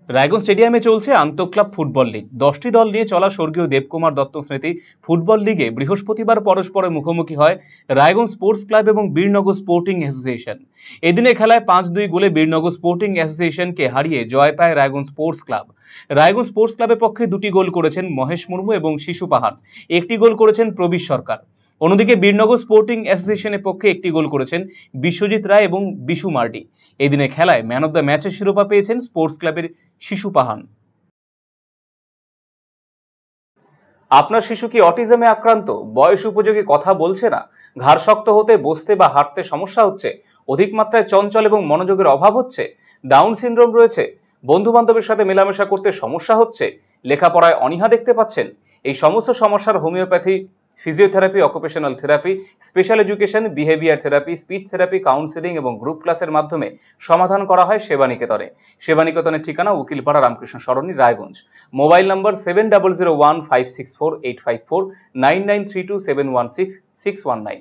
রায়গঞ্জ স্টেডিয়ামে চলছে আন্তঃক্লাব football league. 10টি দল নিয়ে চলা স্বর্গীয় দেবকুমার দত্ত স্মৃতি ফুটবল লিগে বৃহস্পতিবার পরস্পরের মুখোমুখি হয় রায়গঞ্জ স্পোর্টস ক্লাব এবং বীরনগর স্পোর্টিং অ্যাসোসিয়েশন। এদিনে খেলায় 5-2 গোলে বীরনগর স্পোর্টিং অ্যাসোসিয়েশনকে হারিয়ে জয় পায় Raiganj sports club. Raiganj sports ক্লাবের পক্ষে 2টি গোল করেছেন মহেশ মুর্মু এবং শিশু পাহাড়, 1টি গোল করেছেন প্রবীর সরকার। অন্যদিকে বীরনগর স্পোর্টিং অ্যাসোসিয়েশনের পক্ষে 1টি গোল করেছেন বিশ্বজিৎ রায় এবং বিশু মার্ডি। এই দিনে খেলায় ম্যান অব দ্য ম্যাচের শিরোপা পেয়েছেন স্পোর্টস ক্লাবের শিশু পাহান। আপনার শিশু কি অটিজমে আক্রান্ত? বয়স উপযোগী কথা বলছে না, ঘাড় শক্ত হতে, বসতে বা হাঁটতে সমস্যা হচ্ছে, অধিক মাত্রায় চঞ্চল এবং মনোযোগের অভাব হচ্ছে, ডাউন সিনড্রোম রয়েছে, বন্ধু বান্ধবের সাথে মেলামেশা করতে সমস্যা হচ্ছে, লেখাপড়ায় অনীহা দেখতে পাচ্ছেন? এই সমস্ত সমস্যার homeopathy, physiotherapy, occupational therapy, special education, behaviour therapy, speech therapy, counselling এবং গ্রুপ ক্লাসের মাধ্যমে সমাধান করা হয় সেবানিকেতনে। সেবানিকেতনের ঠিকানা উকিলপাড়া রামকৃষ্ণ সরণি, রায়গঞ্জ। Mobile number 7001564854, 9932716619।